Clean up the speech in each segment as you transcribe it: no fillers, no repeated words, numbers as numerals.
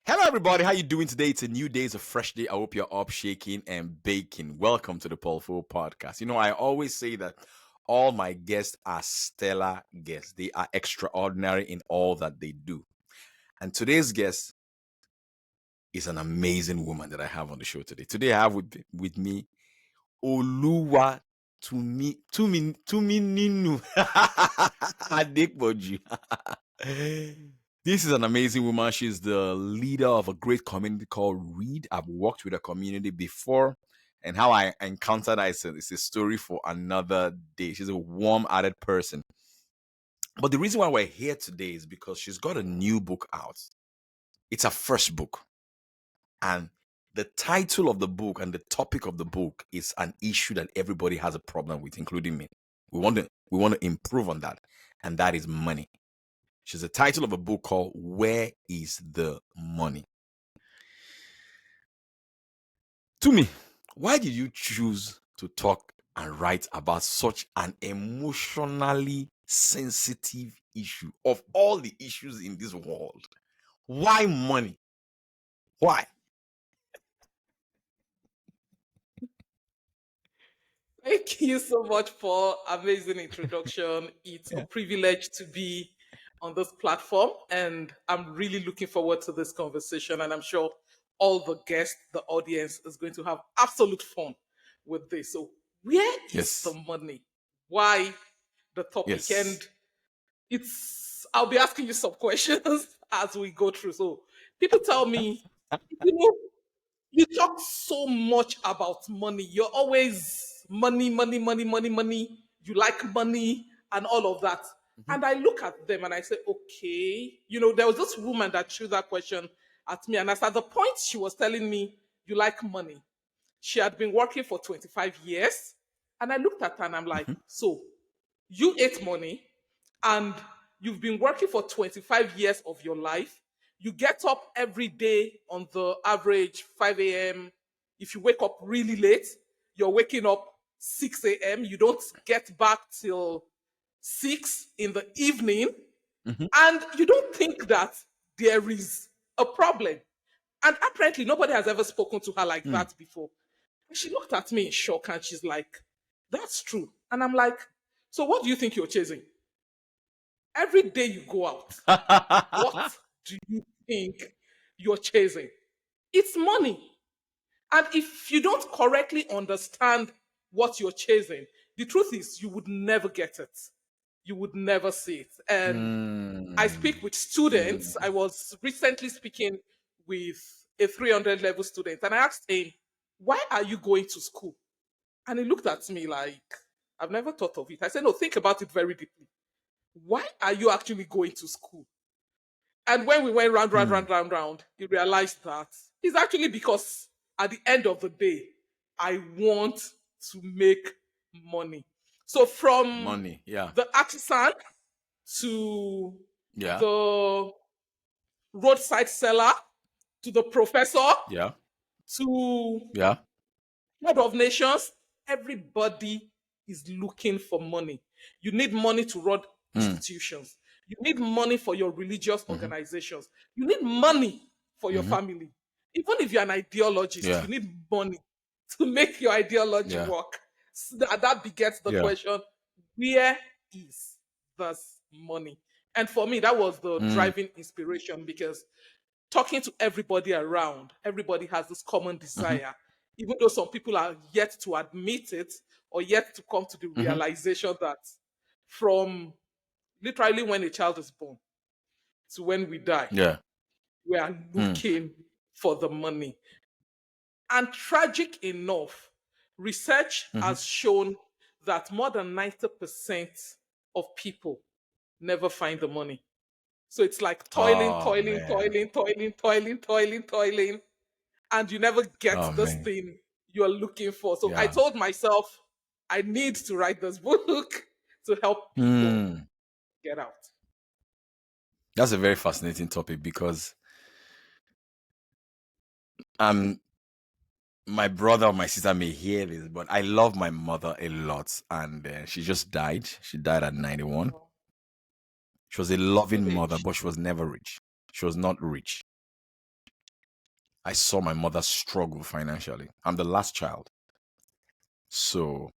Hello, everybody. How you doing today? It's a new day. It's a fresh day. I hope you're up, shaking, and baking. Welcome to the Paul Fo Podcast. I always say that all my guests are stellar guests. They are extraordinary in all that they do. And today's guest is an amazing woman that I have on the show today. Today, I have with me Oluwatumininu Adepoju. This is an amazing woman. She's the leader of a great community called Read. I've worked with a community before, and how I encountered her is a story for another day. She's a warm-hearted person. But the reason why we're here today is because she's got a new book out. It's her first book. And the title of the book and the topic of the book is an issue that everybody has a problem with, including me. We want to improve on that, and that is money. She's the title of a book called Where is the Money? To me, why did you choose to talk and write about such an emotionally sensitive issue of all the issues in this world? Why money? Why? Thank you so much for amazing introduction. It's a privilege to be on this platform, and I'm really looking forward to this conversation. And I'm sure all the guests, the audience, is going to have absolute fun with this. So, where is the Yes. money? Why the topic? Yes. And I'll be asking you some questions as we go through. So, people tell me, you know, you talk so much about money. You're always money, money, money, money, money. You like money and all of that. Mhm. And I look at them and I say, okay. There was this woman that threw that question at me. And as at the point she was telling me, you like money, she had been working for 25 years. And I looked at her and I'm like, Mhm. so you ate money and you've been working for 25 years of your life. You get up every day on the average 5 a.m. If you wake up really late, you're waking up 6 a.m. You don't get back till 6 in the evening. Mhm. And you don't think that there is a problem. And apparently, nobody has ever spoken to her like Mm. that before. And she looked at me in shock and she's like, that's true. And I'm like, so what do you think you're chasing? Every day you go out, what do you think you're chasing? It's money. And if you don't correctly understand what you're chasing, the truth is you would never get it. You would never see it. And I speak Mm. with students. I Mm. was recently speaking with a 300 level student, and I asked him, why are you going to school? And he looked at me like, I've never thought of it. I said, no, think about it very deeply. Why are you actually going to school? And when we went round, round, Mm. round, round, round, he realized that it's actually because at the end of the day, I want to make money. So from Money. Yeah. the artisan to Yeah. the roadside seller to the professor Yeah. to Yeah. head of nations, everybody is looking for money. You need money to run Mm. institutions. You need money for your religious Mhm. organizations. You need money for your Mhm. family. Even if you're an ideologist, Yeah. you need money to make your ideology Yeah. work. So that begets the Yeah. question, where is this money? And for me, that was the Mm. driving inspiration because talking to everybody around, everybody has this common Mhm. desire, even though some people are yet to admit it or yet to come to the Mhm. realization that from literally when a child is born to when we die, Yeah. we are Mm. looking for the money. And tragic enough, research Mhm. has shown that more than 90% of people never find the money. So it's like toiling, Oh toiling, man. toiling, toiling, toiling, toiling, toiling, and you never get Oh this man. thing you're looking for. So I Yeah. told myself I need to write this book to help people Mm. get out. That's a very fascinating topic because um my brother or my sister may hear this, but I love my mother a lot, and she just died. She died at 91. Oh, She was a loving good mother, age. but she was never rich. She was not rich. I saw my mother struggle financially. I'm the last child. So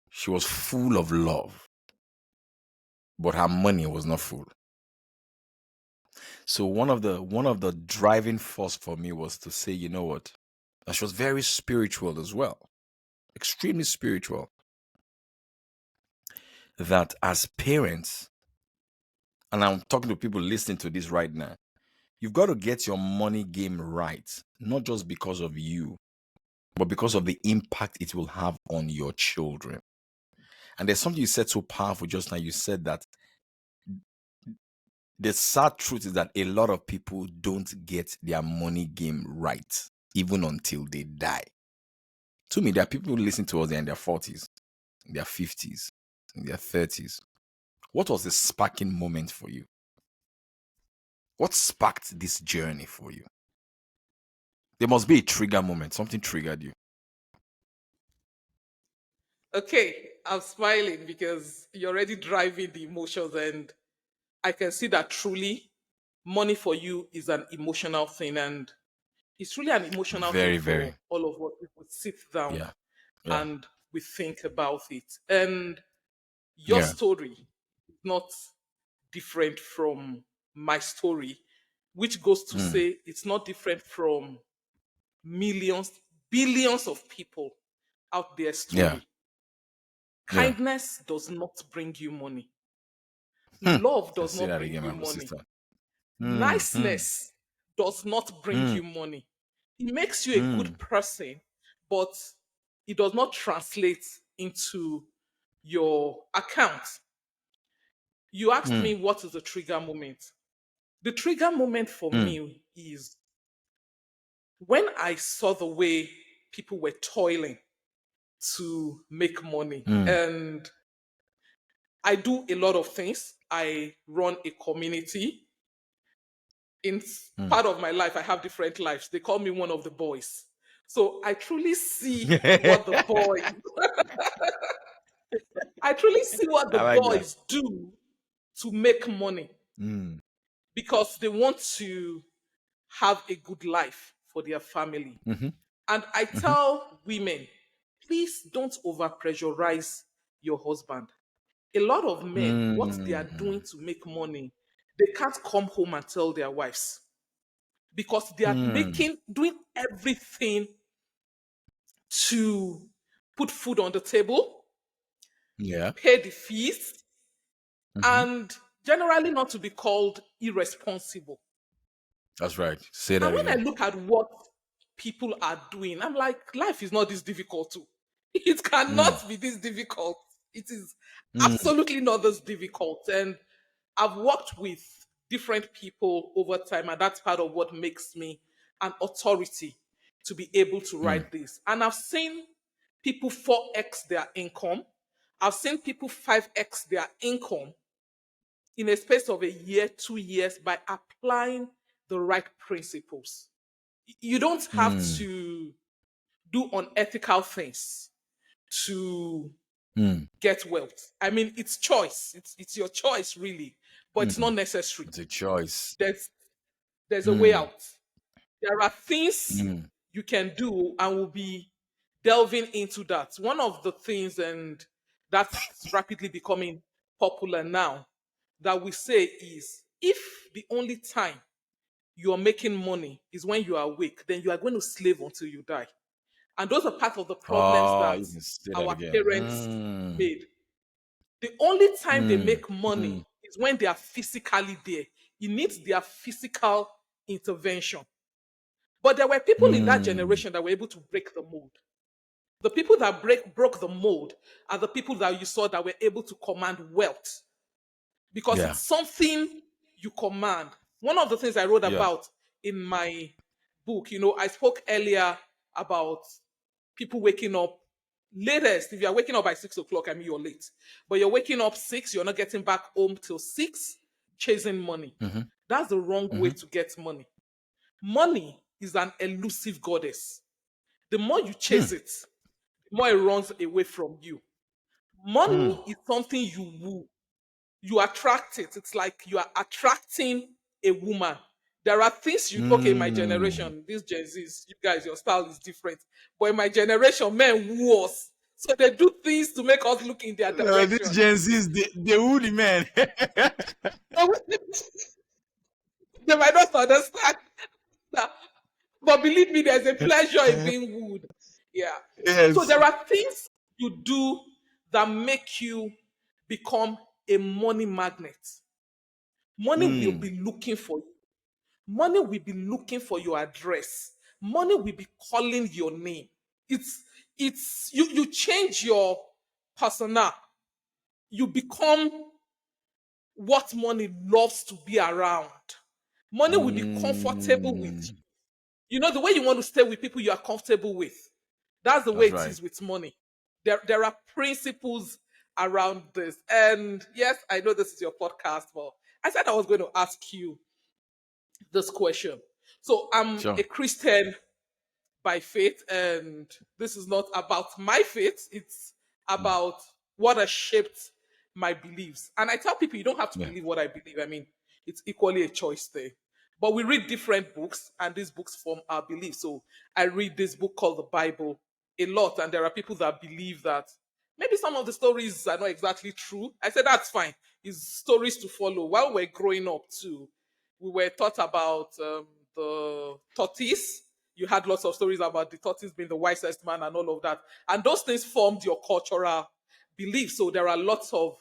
she was full of love, but her money was not full. So one of the driving force for me was to say, you know what? And she was very spiritual as well, extremely spiritual. That as parents, and I'm talking to people listening to this right now, you've got to get your money game right, not just because of you, but because of the impact it will have on your children. And there's something you said so powerful just now. You said that the sad truth is that a lot of people don't get their money game right, even until they die. To me, there are people who listen to us, they're in their 40s, in their 50s, in their 30s. What was the sparking moment for you? What sparked this journey for you? There must be a trigger moment. Something triggered you. Okay, I'm smiling because you're already driving the emotions, and I can see that truly money for you is an emotional thing, and it's really an emotional thing Very, for very. all of us if we sit down Yeah. Yeah. and we think about it. And your Yeah. story is not different from my story, which goes to Mm. say it's not different from millions, billions of people out there Yeah. story. Yeah. Kindness does not bring you money. Hmm. Love I does say not that bring again, you my money. sister. Hmm. Hmm. Niceness does not bring Hmm. you money. It makes you a Hmm. good person, but it does not translate into your account. You asked Hmm. me what is the trigger moment. The trigger moment for Hmm. me is when I saw the way people were toiling to make money. Hmm. And I do a lot of things. I run a community. Hmm. Part of my life, I have different lives. They call me one of the boys. So I truly see what the boys, I truly see what the I like that. boys do to make money Hmm. because they want to have a good life for their family. Mm-hmm. And I Mm-hmm. tell women, please don't over pressurize your husband. A lot of men, what they are Hmm. doing to make money, they can't come home and tell their wives because they are Hmm. doing everything to put food on the table, Yeah. pay the fees, Mm-hmm. and generally not to be called irresponsible. That's right. Say And that when I again. look at what people are doing, I'm like, life is not this difficult too. It Hmm. cannot be this difficult. It is Hmm. absolutely not this difficult. And I've worked with different people over time, and that's part of what makes me an authority to be able to Hmm. write this. And I've seen people 4x their income. I've seen people 5x their income in a space of a year, 2 years by applying the right principles. You don't have Hmm. to do unethical things to Hmm. get wealth. I mean, it's choice. It's your choice, really, but it's Hmm. not necessary. It's a choice. There's there's a way Hmm. out. There are things Hmm. you can do, and we'll be delving into that. One of the things, and that's rapidly becoming popular now, that we say is if the only time you are making money is when you are awake, then you are going to slave until you die. And those are part of the problems Oh, that you can say that our again. parents Hmm. made. The only time they Hmm. make Hmm. money is when they are physically there. It needs their physical intervention. But there were people in that Hmm. generation that were able to break the mold. The people that broke the mold are the people that you saw that were able to command wealth because Yeah. it's something you command. One of the things I wrote Yeah. about in my book, I spoke earlier about people waking up latest. If you are waking up by 6 o'clock, I mean you're late. But you're waking up six, you're not getting back home till six, chasing money. Mm-hmm. That's the wrong way Mm-hmm. to get money. Money is an elusive goddess. The more you Hmm. chase it, the more it runs away from you. Hmm. Money is something you attract it. It's like you are attracting a woman. There are things you okay, in my Mm. generation, these Gen Zs, you guys, your style is different. But in my generation, men was. So they do things to make us look in their These direction. Gen Zs, they woody man. They might not understand that. But believe me, there's a pleasure in being wooed. Yeah. So Yes. there are things you do that make you become a money magnet. Money will Mm. be looking for you. Money will be looking for your address. Money will be calling your name. It's you change your persona. You become what money loves to be around. Money will be comfortable with you. Mm. You know, the way you want to stay with people you are comfortable with. That's the way That's it right. is with money. There are principles around this. And yes, I know this is your podcast, but I said I was going to ask you this question. So I'm Sure. a Christian by faith, and this is not about my faith, it's Mm. about what has shaped my beliefs. And I tell people you don't have to Yeah. believe what I believe. I mean, it's equally a choice thing. But we read different books, and these books form our beliefs. So I read this book called the Bible a lot, and there are people that believe that maybe some of the stories are not exactly true. I said that's fine. It's stories to follow. While we're growing up too, we were taught about the tortoise. You had lots of stories about the tortoise being the wisest man and all of that. And those things formed your cultural beliefs. So there are lots of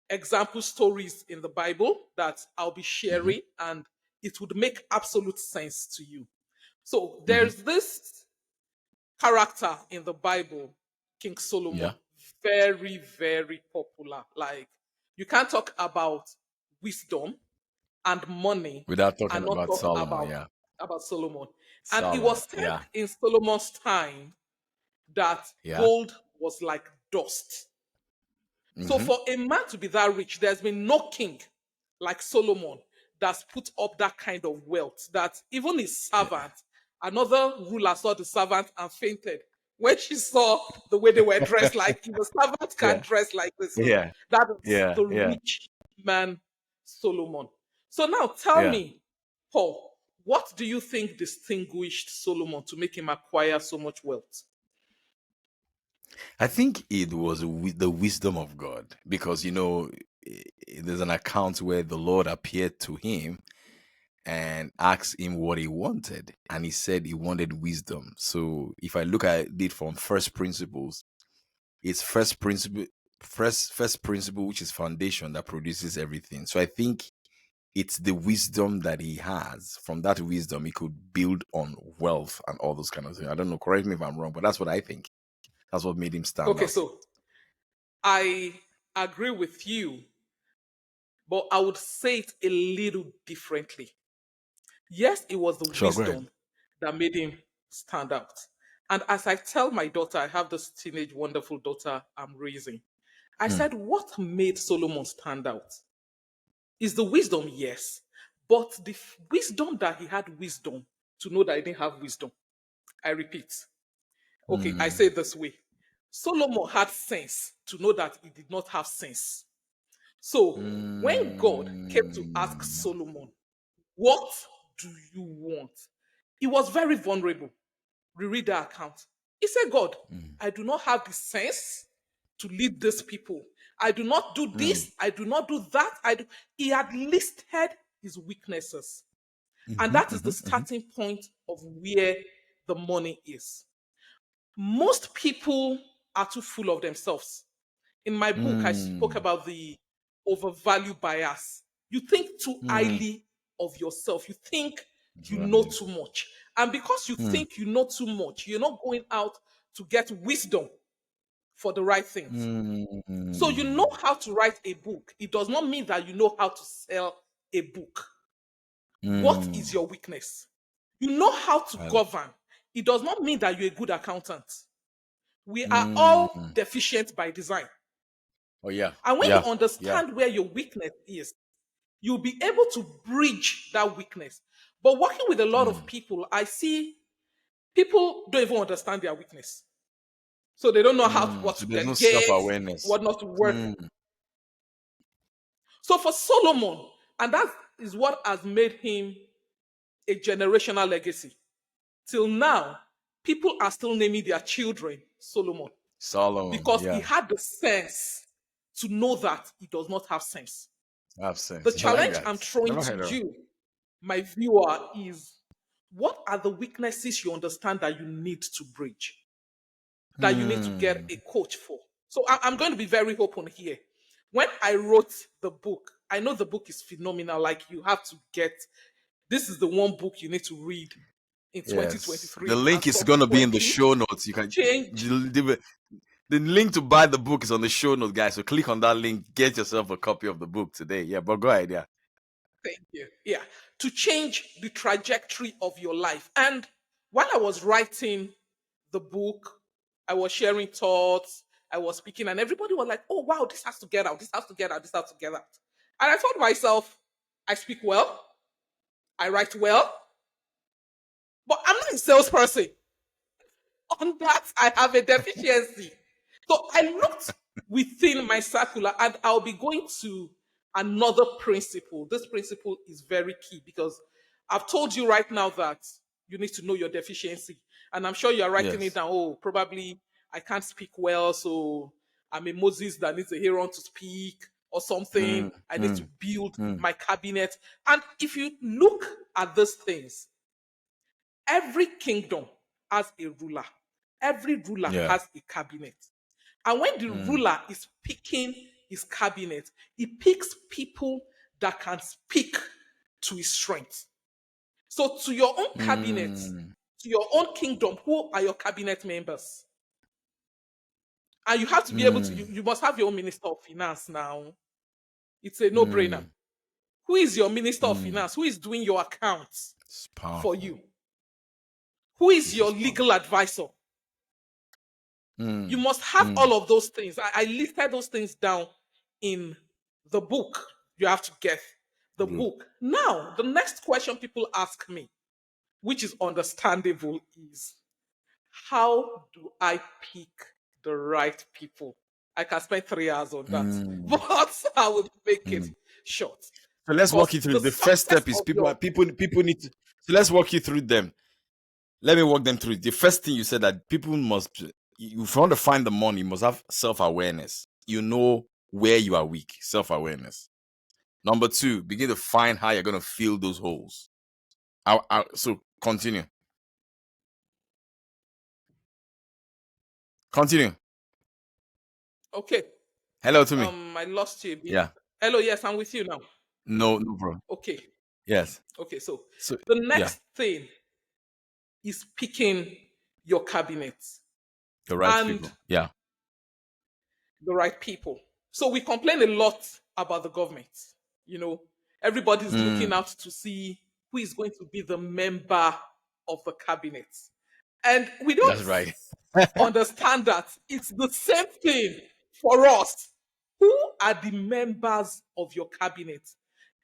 example stories in the Bible that I'll be Mm-hmm. sharing, and it would make absolute sense to you. So Mm-hmm. there's this character in the Bible, King Yeah. Solomon, very, very popular. Like, you can't talk about wisdom and money Without talking and not about talk Solomon. about Yeah. Solomon. And it Solomon. was said Yeah. in Solomon's time that Yeah. gold was like dust. So Mm-hmm. for a man to be that rich, there's been no king like Solomon that's put up that kind of wealth. That even his Yeah. servant, another ruler saw the servant and fainted when she saw the way they were dressed. Like, if a servant can Yeah. dress like this, so Yeah. that is Yeah. the Yeah. rich man Solomon. So now tell Yeah. me, Paul, what do you think distinguished Solomon to make him acquire so much wealth? I think it was the wisdom of God because, there's an account where the Lord appeared to him and asked him what he wanted. And he said he wanted wisdom. So if I look at it from first principles, it's first principle, which is foundation that produces everything. So I think it's the wisdom that he has. From that wisdom, he could build on wealth and all those kind of things. I don't know, correct me if I'm wrong, but that's what I think. That's what made him stand Okay, out. so I agree with you, but I would say it a little differently. Yes, it was the Sure, go ahead. wisdom that made him stand out. And as I tell my daughter, I have this teenage, wonderful daughter I'm raising. I Mm, said, what made Solomon stand out is the wisdom, yes, but the wisdom that he had wisdom to know that he didn't have wisdom. I repeat. Okay, I say mm, it this way. Solomon had sense to know that he did not have sense. So when God came to ask mm, Solomon, what do you want? He was very vulnerable. Reread the account. He said, God, mm, I do not have the sense to lead these people. I do not do mm, this. I do not do that. I do. He had listed his weaknesses. And mhm, that is the mhm, mhm, starting point of where the money is. Most people are too full of themselves. In my book, I spoke mm, about the overvalue bias. You think too mm. highly of yourself. You think That's you know right. too much. And because you Mm, think you know too much, you're not going out to get wisdom for the right things. So you know mm, how to write a book. It does not mean that you know how to sell a book. What is mm. your weakness? You know how to I- govern. It does not mean that you're a good accountant. We are all mm. deficient by design. Oh yeah, And when you yeah, yeah. understand where your weakness is, you'll be able to bridge that weakness. But working with a lot of Mm, people, I see people don't even understand their weakness. So they don't know how mm. what So to there's no self delegate, awareness. what not to work. Mm, So for Solomon, and that is what has made him. a generational legacy. Till now, people are still naming their children Solomon Solomon. because he Yeah. had the sense to know that he does not have sense. Have The sense. I like challenge I'm that. throwing Never to heard of. you, my viewer, is what are the weaknesses you understand that you need to bridge, that you need to get Hmm. a coach for? So I'm going to be very open here. When I wrote the book, I know the book is phenomenal. Like, you have to get, this is the one book you need to read in Yes. The 2023 and link is gonna be in the subsequently show notes. You can change. the link to buy the book is on the show notes, guys. So click on that link, get yourself a copy of the book today. Yeah, but go ahead, yeah. Thank you. Yeah, to change the trajectory of your life. And while I was writing the book, I was sharing thoughts, I was speaking, and everybody was like, oh, wow, this has to get out, this has to get out, this has to get out. And I told myself, I speak well, I write well, but I'm not a salesperson. On that, I have a deficiency. So I looked within my circular, and I'll be going to another principle. This principle is very key because I've told you right now that you need to know your deficiency. And I'm sure you're writing it Yes. down. Oh, probably I can't speak well, so I'm a Moses that needs a Aaron to speak or something. Mm, I need to mm, build mm. my cabinet. And if you look at these things, every kingdom has a ruler. Every ruler Yeah. has a cabinet. And when the Mm, ruler is picking his cabinet, he picks people that can speak to his strength. So, to your own cabinet, mm, to your own kingdom, who are your cabinet members? And you have to be able to, mm, you must have your own minister of finance now. It's a no brainer. mm, Who is your minister of mm. finance? Who is doing your accounts It's for powerful. you? Who is This your is powerful. legal advisor? You Mm, must have mm. all of those things. I listed those things down in the book. You have to get the Good. book. Now, the next question people ask me, which is understandable, is how do I pick the right people? I can spend 3 hours on that, Mm, but I will make it mm. short So let's walk because you through. the The first success step is of your people need to. So let's walk you through them. Let me walk them through. The first thing you said that people must, if you want to find the money, you must have self awareness. You know where you are weak. Self awareness. Number two, begin to find how you're gonna fill those holes. So continue. Continue. okay. Hello to me. I lost you a bit. Yeah. Hello, yes, I'm with you now. No, no problem. Okay, Yes. okay. So So the yeah, next thing is picking your cabinet the right and people. Yeah. the right people. So we complain a lot about the government. You know, everybody's looking Mm, out to see who is going to be the member of the cabinet. And we don't that's right. understand that it's the same thing for us. Who are the members of your cabinet?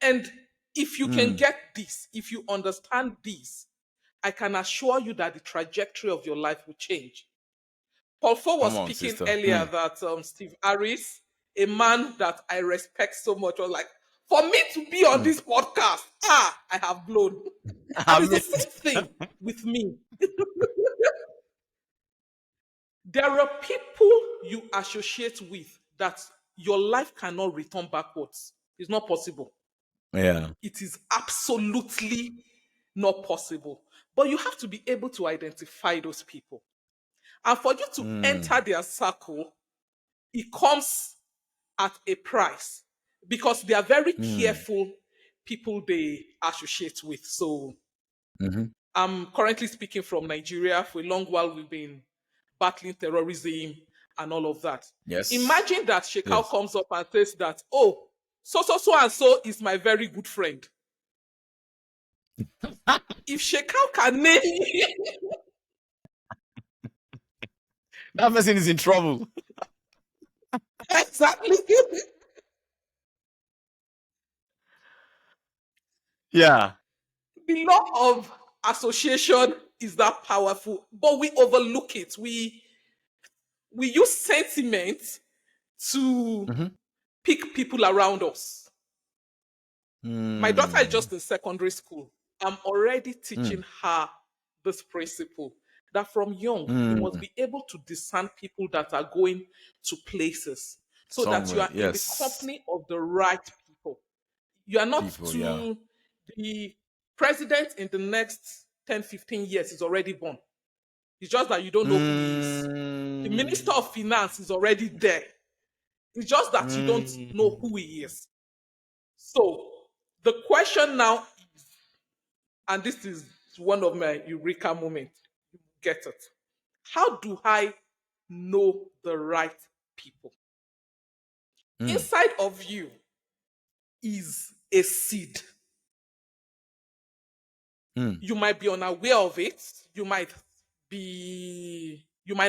And if you can Mm, get this, if you understand this, I can assure you that the trajectory of your life will change. Paul Ford was come on, speaking sister. earlier that Steve Harris, a man that I respect so much, was like, for me to be on Mm. this podcast, I have blown. And I it's the mean, same thing with me. There are people you associate with that your life cannot return backwards. It's not possible. yeah. It is absolutely not possible. But you have to be able to identify those people. And for you to Mm, enter their circle, it comes at a price because they are very mm, careful people they associate with. So hmm. I'm currently speaking from Nigeria. For a long while, we've been battling terrorism and all of that. Yes. Imagine that Shekau Yes. comes up and says that, oh, so and so is my very good friend. If Shekau can name That person is in trouble. exactly Yeah. the law of association is that powerful, but we overlook it. We use sentiment to Hmm. pick people around us. My daughter is Mm, just in secondary school. I'm already Mm. teaching her this principle that from young, you must Mm. be able to discern people that are going to places so that you Somewhere. are in the Yes. company of the right people. You are not People, yeah. too, the president in the next 10, 15 years is already born. It's just that you don't know who he is. The minister Mm. of finance is already there. It's just that you don't know Mm. who he is. So the question now, and this is one of my eureka moments, you get it. How do I know the right people? Mm. Inside of you is a seed. Mm. You might be unaware of it. You might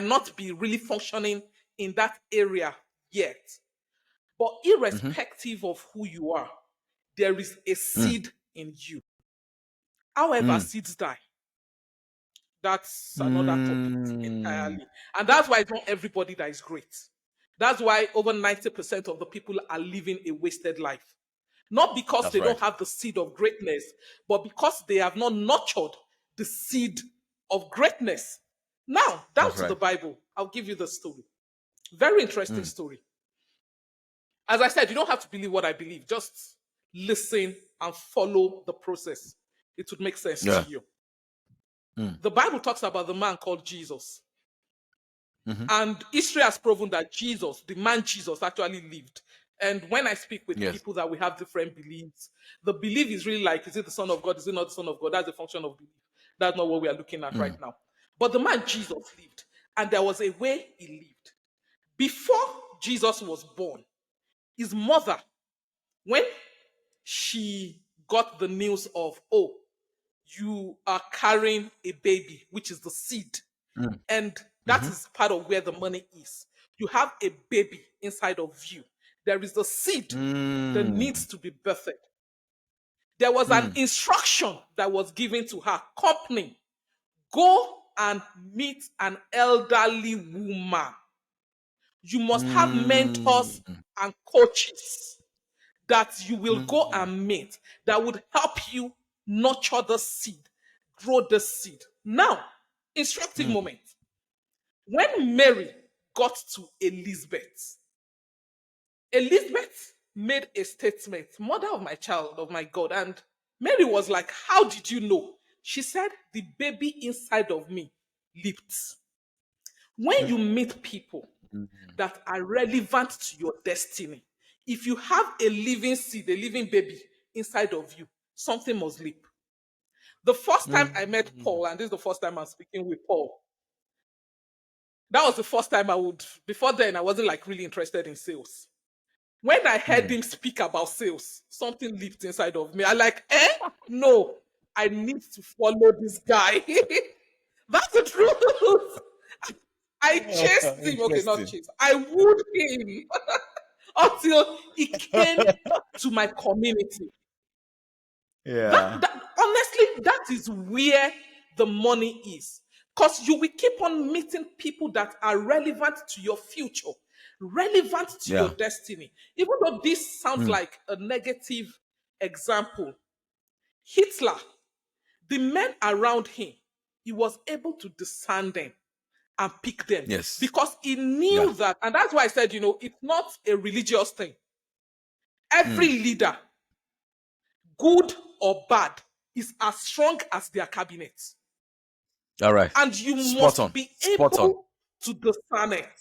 not be really functioning in that area yet. But Mm-hmm. irrespective of who you are, there is a Mm. seed in you. However, Mm. seeds die. That's another topic Mm. entirely. And that's why it's not everybody that is great. That's why over 90% of the people are living a wasted life. Not because That's they don't right. have the seed of greatness, but because they have not nurtured the seed of greatness. Now, down That's to the right. Bible. I'll give you the story. Very interesting Mm. story. As I said, you don't have to believe what I believe. Just listen and follow the process. It would make sense to Yeah. you. Mm. The Bible talks about the man called Jesus. Mm-hmm. And history has proven that Jesus, the man Jesus, actually lived. And when I speak with Yes. people that we have different beliefs, the belief is really like, is it the Son of God? Is it not the Son of God? That's a function of belief. That's not what we are looking at right Mm. now. But the man Jesus lived, and there was a way he lived. Before Jesus was born, his mother, when she got the news of, oh, you are carrying a baby, which is the seed, Mm. and that Mm-hmm. is part of where the money is. You have a baby inside of you. There is the seed that Mm. needs to be birthed. There was an Mm. instruction that was given to her company, go and meet an elderly woman. You must have mentors Mm. and coaches that you will go Mm. and meet that would help you nurture the seed, grow the seed. Now, instructive Mm. moment. When Mary got to Elizabeth, Elizabeth made a statement, mother of my child, of my God. And Mary was like, how did you know? She said, the baby inside of me leaped. When you meet people Mm. that are relevant to your destiny, if you have a living seed, a living baby inside of you, something must leap. The first time I met Mm. Paul, and this is the first time I'm speaking with Paul, that was the first time I would, before then, I wasn't like really interested in sales. When I heard Mm. him speak about sales, something leaped inside of me. I like, no, I need to follow this guy. That's the truth. I chased him. Okay, not Interesting. chase. I wooed him until he came to my community. Yeah. Honestly, that is where the money is. Because you will keep on meeting people that are relevant to your future, relevant to your Yeah. destiny. Even though this sounds Mm. like a negative example, Hitler, the men around him, he was able to discern them and pick them Yes. because he Yeah. knew that. And that's why I said, it's not a religious thing. Every Mm. leader, good or bad, is as strong as their cabinet. All right. And you Spot must on. be Spot on. able to discern it.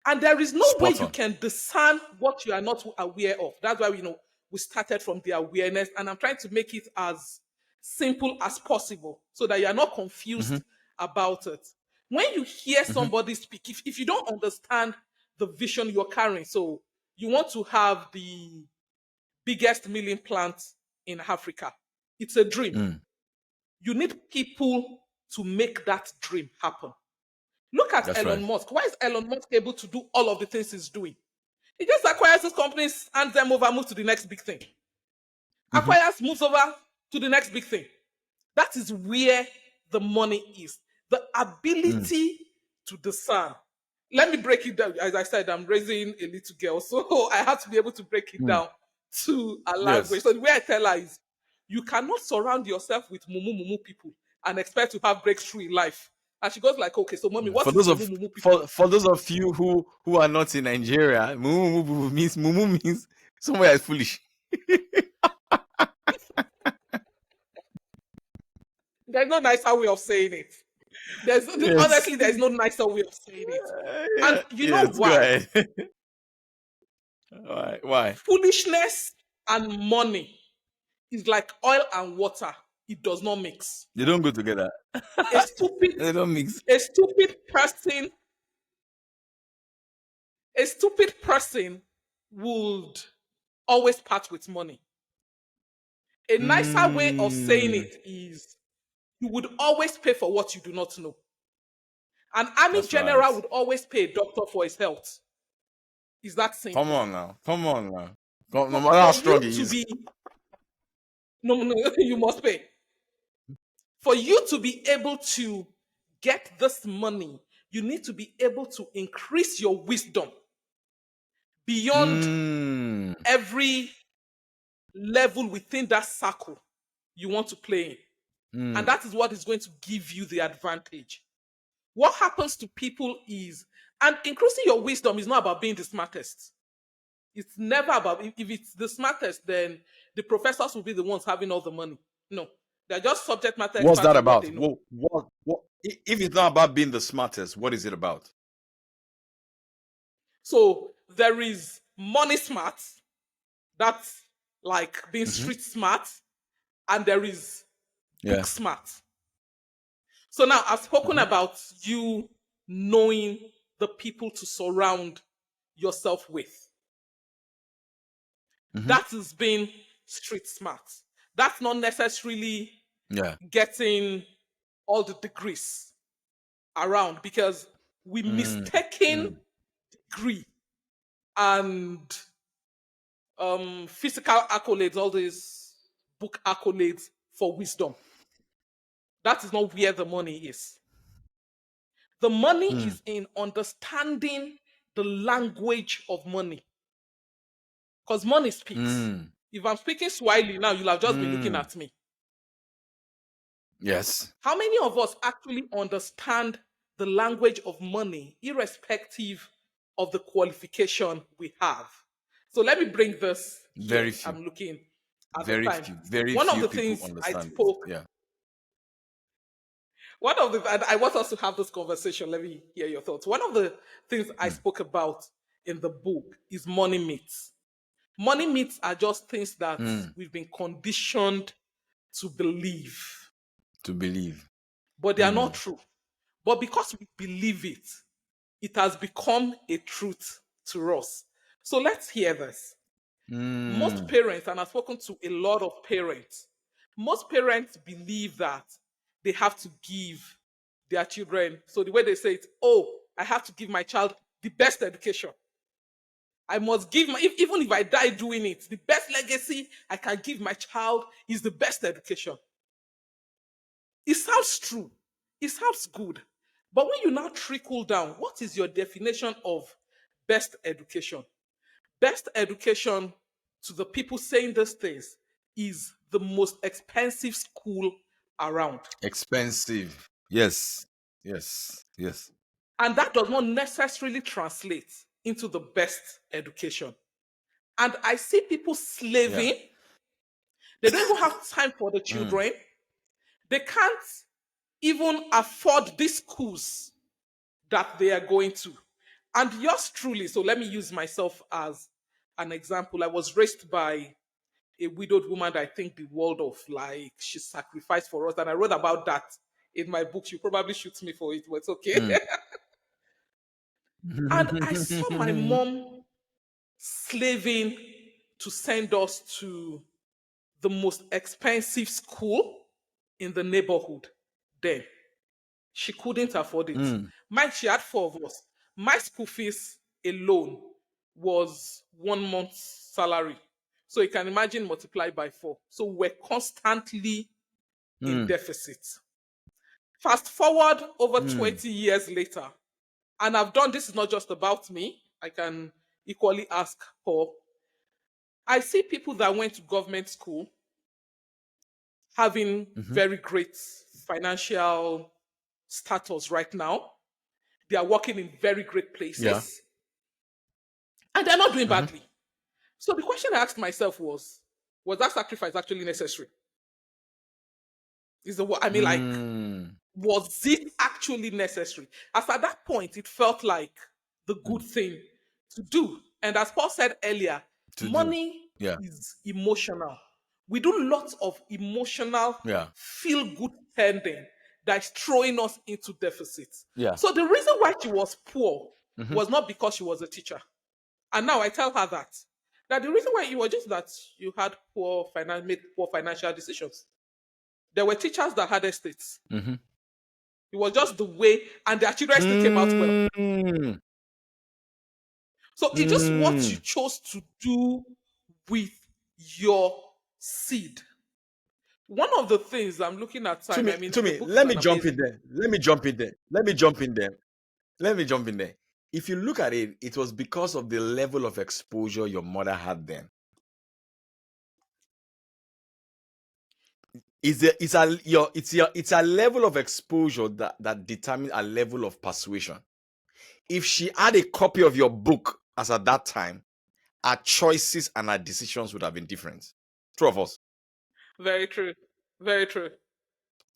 And there is no way Spot you on. can discern what you are not aware of. That's why we started from the awareness, and I'm trying to make it as simple as possible so that you are not Mm-hmm. confused about it. When you hear Mm-hmm. somebody speak, if you don't understand the vision you're carrying, so you want to have the biggest milling plant in Africa, it's a dream. Mm. You need people to make that dream happen. Look at That's Elon right. Musk. Why is Elon Musk able to do all of the things he's doing? He just acquires his companies, hands them over, moves to the next big thing. Mm-hmm. Acquires, moves over to the next big thing. That is where the money is. The Mm. ability to discern. Let me break it down. As I said, I'm raising a little girl, so I have to be able to break it Mm. down to a language. Yes. So the way I tell her is, You cannot surround yourself with mumu mumu people and expect to have breakthrough in life. And she goes like, okay, so mommy, For what is those mumu of mumu people? for those of you who are not in Nigeria, mumu means somewhere is foolish. There's no nicer way of saying it. There's Yes. honestly, there's no nicer way of saying it. And Yeah. you know Yes. Go why? ahead. Why? Why? Foolishness and money is like oil and water. It does not mix. They don't go together. A stupid, They don't mix. a stupid person, a stupid person would always part with money. A nicer way of saying Mm, it is you would always pay for what you do not know. An army that's right. general would always pay a doctor for his health. Is that Come simple? on now. Come on now. No matter how For strong you he to is. be, no, no, you must pay. For you to be able to get this money, you need to be able to increase your wisdom beyond Mm, every level within that circle you want to play in. And mm, that is what is going to give you the advantage. What happens to people is, and increasing your wisdom is not about being the smartest. It's never about, if it's the smartest, then the professors will be the ones having all the money. No, they're just subject matter what's experts that in what about? they know. If it's not about being the smartest, what is it about? So there is money smart, that's like being Hmm. street smart, and there is book Yeah. smart. So now I've spoken Hmm. about you knowing the people to surround yourself with. Hmm. That is being street smart. That's not necessarily Yeah. getting all the degrees around because we Mm, mistaken mm, degree and physical accolades, all these book accolades for wisdom. That is not where the money is. The money mm, is in understanding the language of money because money speaks. mm, If I'm speaking Swahili now, you'll have just been looking mm. at me. Yes. How many of us actually understand the language of money, irrespective of the qualification we have? So let me bring this here. Very few. I'm looking at the Very time. few. Very One of few the people things I understand it. spoke, Yeah. one of the, and I want us to have this conversation. Let me hear your thoughts. One of the things I Mm. spoke about in the book is money myths. Money myths are just things that Mm. we've been conditioned to believe, To believe. but they are not Mm. true. But because we believe it, it has become a truth to us. So let's hear this. Most Mm. parents, and I've spoken to a lot of parents, most parents believe that they have to give their children. So the way they say it, oh, I have to give my child the best education. I must give my, even if I die doing it, the best legacy I can give my child is the best education. It sounds true. It sounds good. But when you now trickle down, what is your definition of best education? Best education to the people saying these things is the most expensive school around. Expensive. Yes. Yes. Yes. And that does not necessarily translate into the best education. And I see people Yeah. slaving. They don't even have time for the Mm. children. They can't even afford these schools that they are going to. And yours truly, so let me use myself as an example. I was raised by a widowed woman that I think the world of, like she sacrificed for us. And I wrote about that in my book. She probably shoots me for it, but it's okay. Mm. And I saw my mom slaving to send us to the most expensive school in the neighborhood then. She couldn't afford it. Mm. Mine, she had four of us. My school fees alone was 1 month's salary. So you can imagine multiply by four. So we're constantly in Mm. deficit. Fast forward over Mm. 20 years later, and I've done this is not just about me. I can equally ask Paul. I see people that went to government school having Mm-hmm. very great financial status right now. They are working in very great Yeah. places and they're not doing Mm-hmm. badly. So the question I asked myself was that sacrifice actually necessary? Is the what I mean, like, Mm. was it actually necessary? As at that point, it felt like the good Mm. thing to do. And as Paul said earlier, To do. money Yeah. is emotional. We do lots of emotional Yeah. feel good spending that is throwing us into deficits. Yeah. So the reason why she was poor Mm-hmm. was not because she was a teacher. And now I tell her that the reason why it was just that you had made poor financial decisions. There were teachers that had estates. Mm-hmm. It was just the way, and their children still came out well. Mm. So it's just what you Mm. chose to do with your seed. One of the things I'm looking at To time, me, I mean, to the me, book is let me an jump in amazing. there. Let me jump in there. Let me jump in there. Let me jump in there. If you look at it, it was because of the level of exposure your mother had then. It's a level of exposure that determines a level of persuasion. If she had a copy of your book as at that time, our choices and our decisions would have been different. True of us. Very true. Very true.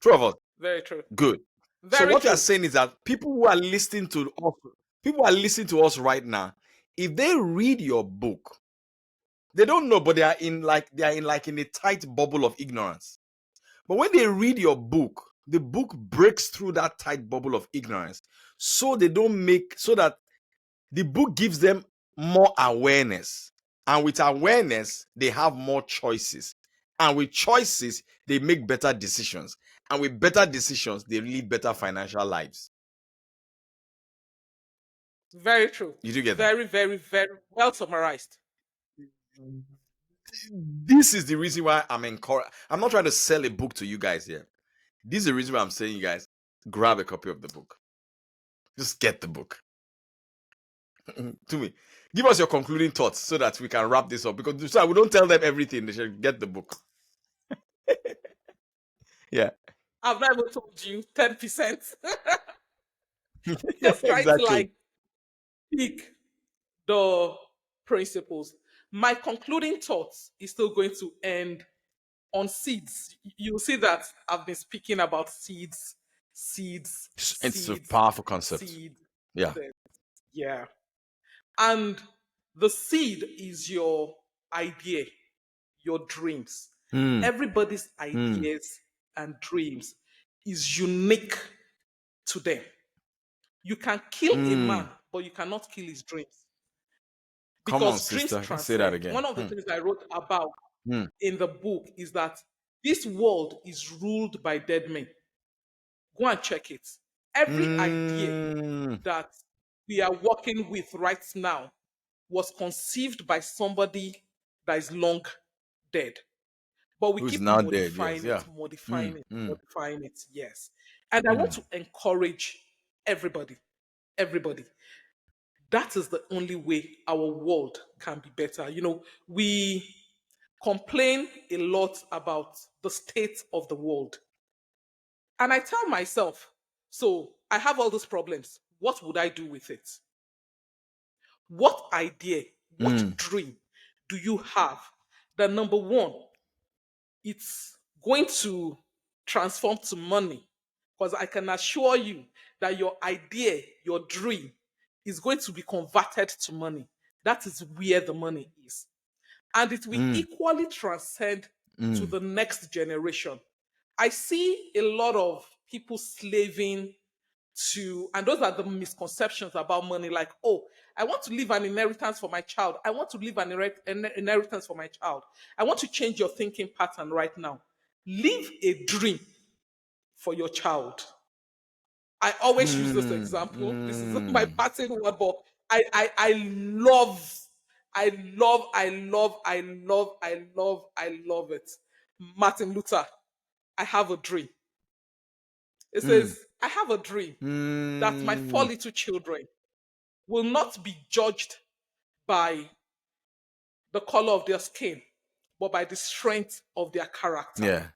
True of us. Very true. Good. So Very what we are true. saying is that people who are listening to us right now, if they read your book, they don't know, but they are in a tight bubble of ignorance. But when they read your book, the book breaks through that tight bubble of ignorance. So that the book gives them more awareness. And with awareness, they have more choices. And with choices, they make better decisions. And with better decisions, they lead better financial lives. Very true. You do get that? Very, very, very well summarized. This is the reason why I'm encouraged. I'm not trying to sell a book to you guys here. This is the reason why I'm saying, you guys, grab a copy of the book. Just get the book. To me, give us your concluding thoughts so that we can wrap this up. Because so we don't tell them everything. They should get the book. Yeah. I've never told you 10%. Just trying to Exactly. like pick the principles. My concluding thoughts is still going to end on seeds. You'll see that I've been speaking about seeds, seeds, It's a seeds, powerful concept. seed. Yeah. Yeah. And the seed is your idea, your dreams. Mm, Everybody's mm, ideas and dreams is unique to them. You can kill a man, mm. but you cannot kill his dreams Come on, because dreams sister. Say that transcend. again. One of the things I wrote about Mm, in the book is that this world is ruled by dead men. Go and check it. Every idea mm. that we are working with right now was conceived by somebody that is long dead. But we Who's keep now dead? Yes. modifying Yeah. it, modifying Mm, it, mm, modifying it. Yes. And I want mm, to encourage everybody, everybody. That is the only way our world can be better. You know, we complain a lot about the state of the world. And I tell myself, so I have all these problems. What would I do with it? What idea, what mm, dream do you have that number one, it's going to transform to money? Because I can assure you that your idea, your dream, is going to be converted to money. That is where the money is. And it will mm, equally transcend to mm. the next generation. I see a lot of people slaving to, and those are the misconceptions about money, like, oh, I want to leave an inheritance for my child. I want to leave an inheritance for my child. I want to change your thinking pattern right now. Leave a dream for your child. I always use this Mm, example. This is my mm, pattern word, but I love, I love it. Martin Luther, I have a dream. It mm, says, I have a dream that my four mm. little children will not be judged by the color of their skin, but by the strength of their character. Yeah.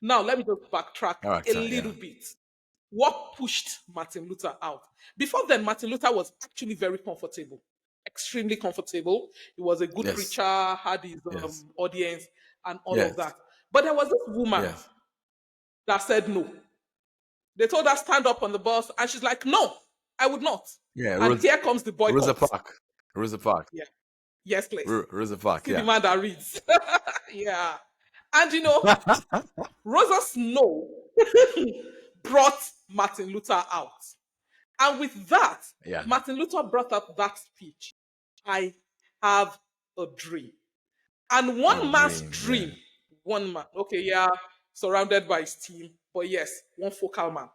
Now, let me just backtrack a Character, little yeah. bit. What pushed Martin Luther out? Before then, Martin Luther was actually very comfortable, extremely comfortable. He was a good Yes. preacher, had his Yes. audience, and all of Yes. that. But there was this woman Yes. that said no. They told her stand up on the bus, and she's like, "No, I would not." Yeah. And here comes the Rosa boycott. Park. Rosa Park. Yeah, yes, please. Rosa Park, See the yeah. man that reads. Yeah, and Rosa Snow brought Martin Luther out. And with that, Yeah. Martin Luther brought up that speech. I have a dream. And A one man's dream, yeah. dream, one man, okay, yeah, surrounded by his team, but yes, one focal man.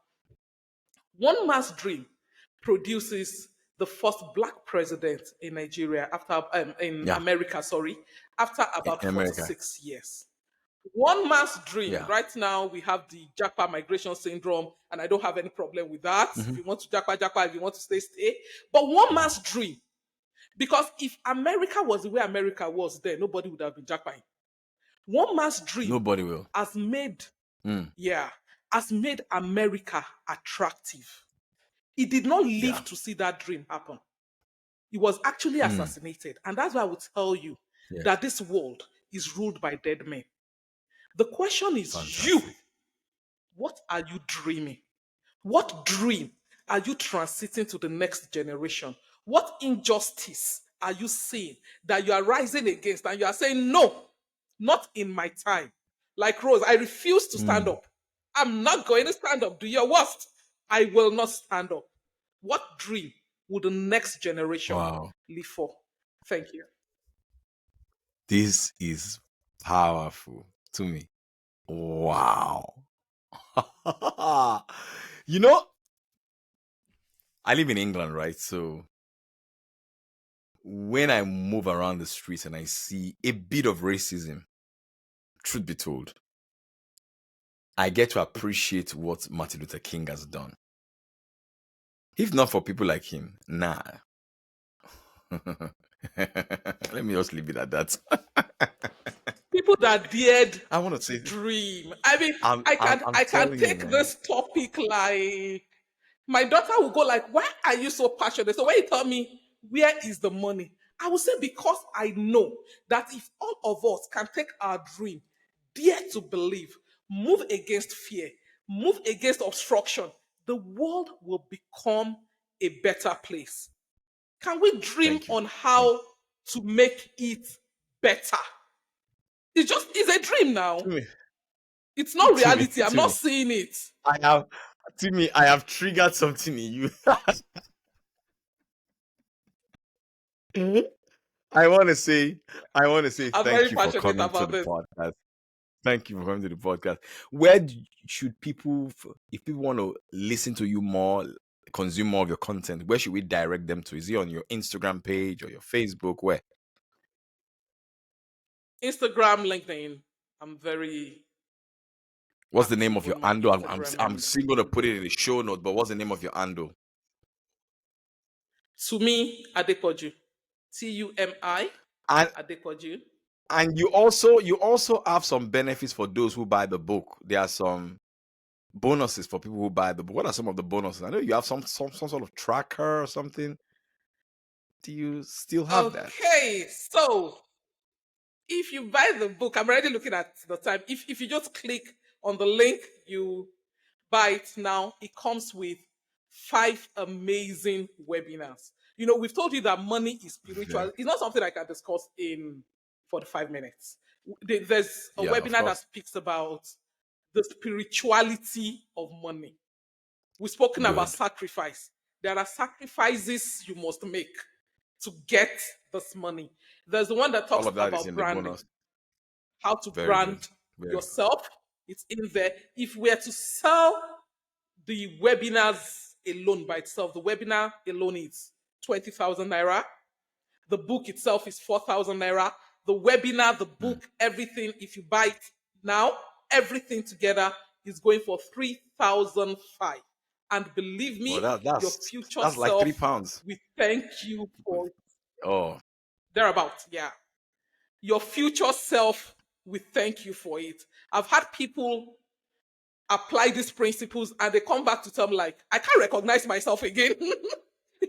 One man's dream produces the first black president in Nigeria after, in Yeah. America, sorry, after In about America. 46 years. One man's dream. Yeah. Right now, we have the Japa migration syndrome, and I don't have any problem with that. If Mhm. you want to Japa, Japa. If you want to stay, stay. But one man's dream. Because if America was the way America was then, nobody would have been Japaing. One man's dream Nobody will. has made, Mm. yeah, has made America attractive. He did not Yeah. live to see that dream happen. He was actually Mm. assassinated. And that's why I would tell you Yes. that this world is ruled by dead men. The question is you. Fantastic. What are you dreaming? What dream are you transiting to the next generation? What injustice are you seeing that you are rising against and you are saying, no, not in my time? Like Rose, I refuse to stand Mm. up. I'm not going to stand up. Do your worst. I will not stand up. What dream will the next generation Wow. live for? Thank you. This is powerful to me. Wow. You know, I live in England, right? So when I move around the streets and I see a bit of racism, truth be told, I get to appreciate what Martin Luther King has done. If not for people like him, nah. Let me just leave it at that. People that dared I want to say, dream. I mean, I'm, I I'm, can I'm I can telling you, take man. this topic like my daughter will go like, why are you so passionate? So when you tell me where is the money, I will say because I know that if all of us can take our dream, dare to believe, move against fear, move against obstruction, the world will become a better place. Can we dream Thank you. on how to make it better? It's a dream To now. me, It's not to me, reality. I'm to not me. seeing it. I have, to me, I have triggered something in you. I want to say, I'm very thank you for passionate coming to about the this. podcast. Thank you for coming to the podcast. Where should people, if people want to listen to you more, consume more of your content, where should we direct them to? Is it on your Instagram page or your Facebook? Where? Instagram, LinkedIn. I'm very What's the name active of your on my handle? Instagram I'm and still gonna put it in the show note, but what's the name of your handle? to me, Adepoju. TUMI And Adepoju. you also have some benefits for those who buy the book. There are some bonuses for people who buy the book. What are some of the bonuses? I know you have some sort of tracker or something. Do you still have that? Okay, so if you buy the book, I'm already looking at the time. If you just click on the link, you buy it now. It comes with 5 amazing webinars. We've told you that money is Very, spiritual. It's not something I can discuss in 45 minutes. There's a yeah, of webinar that course. speaks about the spirituality of money. We've spoken about Good. sacrifice. There are sacrifices you must make to get this money. There's the one that All talks of that is about in the branding, bonus. how to Very good. brand Very good. yourself. It's in there. If we're to sell the webinars alone by itself, the webinar alone is 20,000 naira. The book itself is 4,000 naira. The webinar, the Hmm. book, everything, if you buy it now, everything together is going for 3,005. And believe Well, me, that your that's future that's like three self pounds. will thank you for Oh, thereabout. Yeah. Your future self will thank you for it. I've had people. apply these principles and they come back to tell me like, I can't recognize myself again.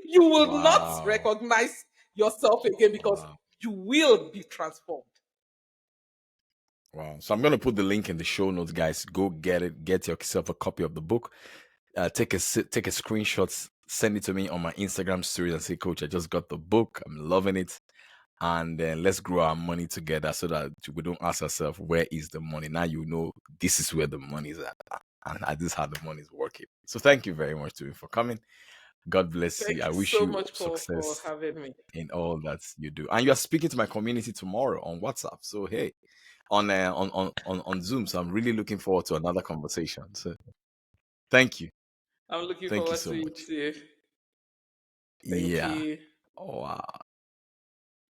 You will not Wow. recognize yourself again because Wow. you will be transformed. Wow. So I'm going to put the link in the show notes, guys. Go get it. Get yourself a copy of the book. Take a screenshot, send it to me on my Instagram story and say, Coach, I just got the book. I'm loving it. And then let's grow our money together so that we don't ask ourselves, where is the money? Now you know this is where the money is at. And this is how the money is working. So thank you very much to you for coming. God bless you. Thank I you wish so you much for success having me. in all that you do. And you're speaking to my community tomorrow on WhatsApp. So hey, on Zoom. So I'm really looking forward to another conversation. So thank you. I'm looking Thank you forward so to it much. too. Thank Yeah. you. Wow.